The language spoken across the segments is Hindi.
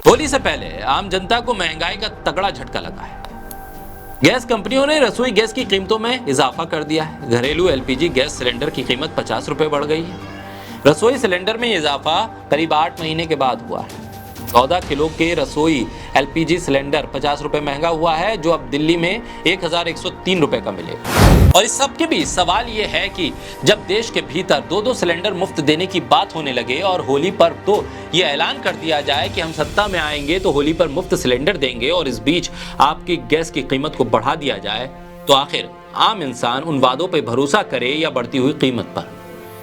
होली से पहले आम जनता को महंगाई का तगड़ा झटका लगा है। गैस कंपनियों ने रसोई गैस की कीमतों में इजाफा कर दिया है। घरेलू एलपीजी गैस सिलेंडर की कीमत 50 रुपए बढ़ गई है। रसोई सिलेंडर में इजाफा करीब 8 महीने के बाद हुआ है। 14 किलो के रसोई एलपीजी सिलेंडर 50 रुपए महंगा हुआ है, जो अब दिल्ली में 1103 रुपए का मिलेगा। और इस सब के बीच सवाल यह है कि जब देश के भीतर दो सिलेंडर मुफ्त देने की बात होने लगे और होली पर तो ये ऐलान कर दिया जाए कि हम सत्ता में आएंगे तो होली पर मुफ्त सिलेंडर देंगे, और इस बीच आपकी गैस की कीमत को बढ़ा दिया जाए, तो आखिर आम इंसान उन वादों पर भरोसा करे या बढ़ती हुई कीमत पर,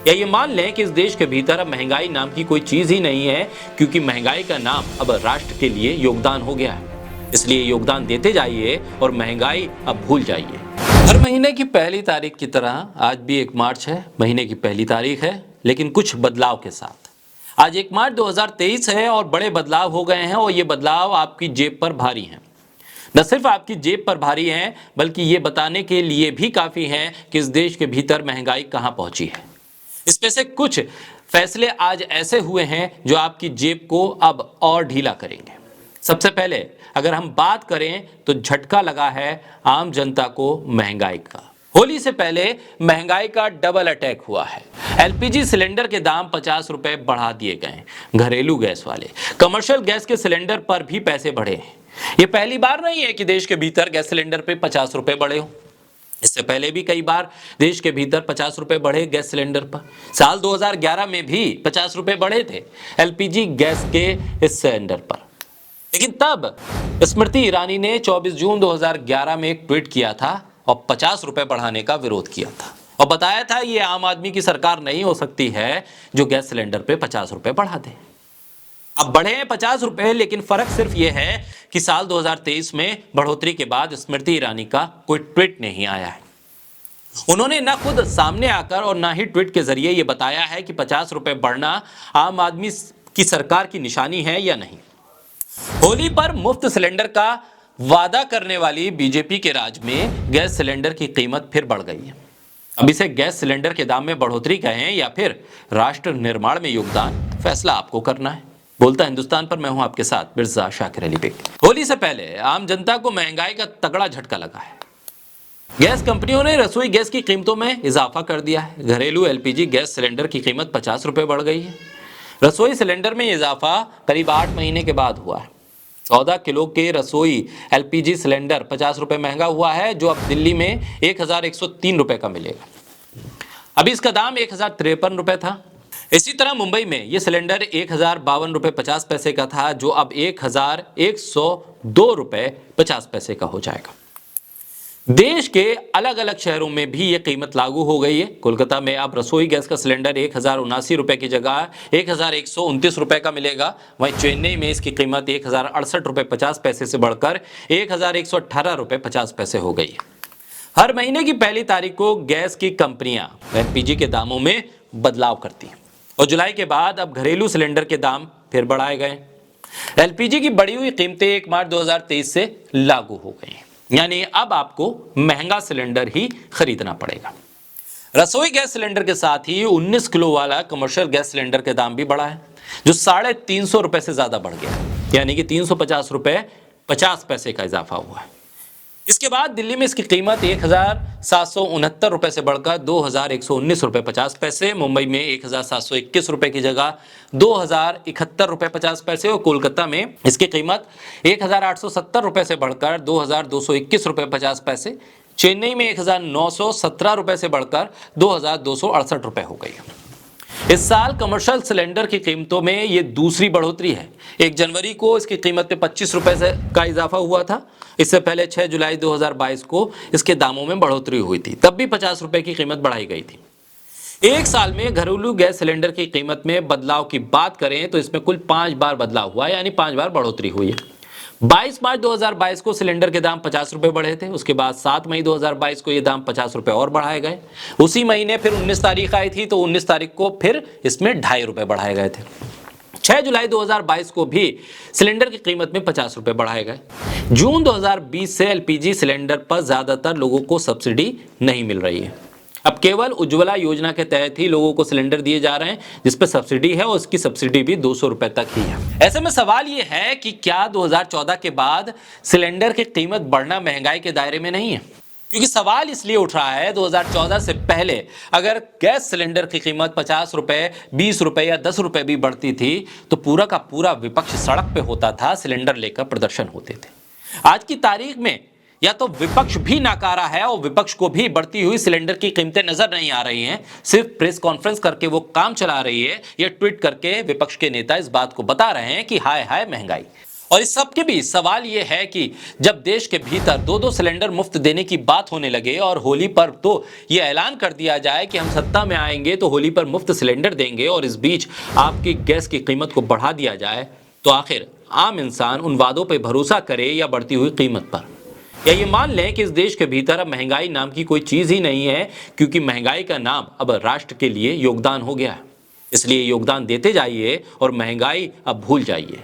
या ये मान लें कि इस देश के भीतर अब महंगाई नाम की कोई चीज ही नहीं है, क्योंकि महंगाई का नाम अब राष्ट्र के लिए योगदान हो गया है। इसलिए योगदान देते जाइए और महंगाई अब भूल जाइए। हर महीने की पहली तारीख की तरह आज भी 1 मार्च है। महीने की पहली तारीख है, लेकिन कुछ बदलाव के साथ। आज 1 मार्च 2023 है और बड़े बदलाव हो गए हैं, और ये बदलाव आपकी जेब पर भारी हैं। न सिर्फ आपकी जेब पर भारी हैं, बल्कि ये बताने के लिए भी काफी हैं कि इस देश के भीतर महंगाई कहां पहुंची है। इसमें से कुछ फैसले आज ऐसे हुए हैं जो आपकी जेब को अब और ढीला करेंगे। सबसे पहले अगर हम बात करें तो झटका लगा है आम जनता को महंगाई का। होली से पहले महंगाई का डबल अटैक हुआ है। एलपीजी सिलेंडर के दाम 50 रुपए बढ़ा दिए गए। घरेलू गैस वाले कमर्शियल गैस के सिलेंडर पर भी पैसे बढ़े हैं। यह पहली बार नहीं है कि देश के भीतर गैस सिलेंडर पे 50 रुपए बढ़े हो। इससे पहले भी कई बार देश के भीतर 50 रुपए बढ़े गैस सिलेंडर पर। साल 2011 में भी 50 रुपए बढ़े थे एलपीजी गैस के इस सिलेंडर पर। लेकिन तब स्मृति ईरानी ने 24 जून 2011 में एक ट्वीट किया था और 50 रुपए बढ़ाने का विरोध किया था, और बताया था ये आम आदमी की सरकार नहीं हो सकती है जो गैस सिलेंडर पे 50 रुपए बढ़ा दे। अब बढ़े हैं 50 रुपए, लेकिन फर्क सिर्फ यह है कि साल 2023 में बढ़ोतरी के बाद स्मृति ईरानी का कोई ट्वीट नहीं आया है। उन्होंने ना खुद सामने आकर और ना ही ट्वीट के जरिए यह बताया है कि 50 रुपए बढ़ना आम आदमी की सरकार की निशानी है या नहीं। होली पर मुफ्त सिलेंडर का वादा करने वाली बीजेपी के राज में गैस सिलेंडर की कीमत फिर बढ़ गई है। अब इसे गैस सिलेंडर के दाम में बढ़ोतरी कहें या फिर राष्ट्र निर्माण में योगदान, फैसला आपको करना है। बोलता हिंदुस्तान पर मैं हूं आपके साथ मिर्जा शाकिर अली बेग। होली से पहले आम जनता को महंगाई का तगड़ा झटका लगा है। गैस कंपनियों ने रसोई गैस की कीमतों में इजाफा कर दिया है। घरेलू एलपीजी गैस सिलेंडर की कीमत 50 रुपए बढ़ गई है। रसोई सिलेंडर में इजाफा करीब 8 महीने के बाद हुआ है। 14 किलो के रसोई एलपीजी सिलेंडर 50 रुपए महंगा हुआ है, जो अब दिल्ली में 1103 रुपए का मिलेगा। अभी इसका दाम 1053 रुपए था। इसी तरह मुंबई में यह सिलेंडर 1052 रुपए 50 पैसे का था, जो अब 1102 रुपए 50 पैसे का हो जाएगा। देश के अलग अलग शहरों में भी यह कीमत लागू हो गई है। कोलकाता में अब रसोई गैस का सिलेंडर 1079 रुपए की जगह 1129 रुपए का मिलेगा। वहीं चेन्नई में इसकी कीमत 1068 रुपए 50 पैसे से बढ़कर 1118 रुपए 50 पैसे हो गई। हर महीने की पहली तारीख को गैस की कंपनियां एलपीजी के दामों में बदलाव करती हैं, और जुलाई के बाद अब घरेलू सिलेंडर के दाम फिर बढ़ाए गए। एलपीजी की बढ़ी हुई कीमतें 1 मार्च 2023 से लागू हो गई, यानी अब आपको महंगा सिलेंडर ही खरीदना पड़ेगा। रसोई गैस सिलेंडर के साथ ही 19 किलो वाला कमर्शियल गैस सिलेंडर के दाम भी बढ़ा है, जो 350 रुपए से ज्यादा बढ़ गया, यानी कि 350 रुपए 50 पैसे का इजाफा हुआ है। इसके बाद दिल्ली में इसकी कीमत 1769 रुपए से बढ़कर 2119 रुपए 50 पैसे, मुंबई में 1721 रुपए की जगह 2071 रुपए 50 पैसे, और कोलकाता में इसकी कीमत 1870 रुपए से बढ़कर 2221 रुपए 50 पैसे, चेन्नई में 1917 रुपए से बढ़कर 2268 रुपए हो गई। इस साल कमर्शियल सिलेंडर की कीमतों में यह दूसरी बढ़ोतरी है। 1 जनवरी को इसकी कीमत में 25 रुपए से का इजाफा हुआ था। इससे पहले 6 जुलाई 2022 को इसके दामों में बढ़ोतरी हुई थी, तब भी 50 रुपए की कीमत बढ़ाई गई थी। एक साल में घरेलू गैस सिलेंडर की कीमत में बदलाव की बात करें तो इसमें कुल 5 बार बदलाव हुआ, यानी 5 बार बढ़ोतरी हुई है। 22 मार्च 2022 को सिलेंडर के दाम 50 रुपए बढ़े थे। उसके बाद 7 मई 2022 को ये दाम 50 रुपए और बढ़ाए गए। उसी महीने फिर 19 तारीख आई थी, तो 19 तारीख को फिर इसमें 2.5 रुपए बढ़ाए गए थे। 6 जुलाई 2022 को भी सिलेंडर की कीमत में 50 रुपए बढ़ाए गए। जून 2020 से एलपीजी सिलेंडर पर ज्यादातर लोगों को सब्सिडी नहीं मिल रही है। अब केवल उज्ज्वला योजना के तहत ही लोगों को सिलेंडर दिए जा रहे हैं, जिस पर सब्सिडी है और उसकी सब्सिडी भी 200 रुपए तक ही है। ऐसे में सवाल यह है कि क्या 2014 के बाद सिलेंडर की कीमत बढ़ना महंगाई के दायरे में नहीं है? क्योंकि सवाल इसलिए उठ रहा है, 2014 से पहले अगर गैस सिलेंडर की कीमत 50 रुपए, 20 रुपए या 10 रुपए भी बढ़ती थी तो पूरा का पूरा विपक्ष सड़क पे होता था, सिलेंडर लेकर प्रदर्शन होते थे। आज की तारीख में या तो विपक्ष भी नाकारा है और विपक्ष को भी बढ़ती हुई सिलेंडर की कीमतें नजर नहीं आ रही हैं, सिर्फ प्रेस कॉन्फ्रेंस करके वो काम चला रही है या ट्वीट करके विपक्ष के नेता इस बात को बता रहे हैं कि हाय हाय महंगाई। और इस सब के बीच सवाल यह है कि जब देश के भीतर 2-2 सिलेंडर मुफ्त देने की बात होने लगे और होली पर तो यह ऐलान कर दिया जाए कि हम सत्ता में आएंगे तो होली पर मुफ्त सिलेंडर देंगे और इस बीच आपकी गैस की कीमत को बढ़ा दिया जाए, तो आखिर आम इंसान उन वादों पर भरोसा करे या बढ़ती हुई कीमत पर? या ये मान लें कि इस देश के भीतर अब महंगाई नाम की कोई चीज ही नहीं है, क्योंकि महंगाई का नाम अब राष्ट्र के लिए योगदान हो गया है। इसलिए योगदान देते जाइए और महंगाई अब भूल जाइए।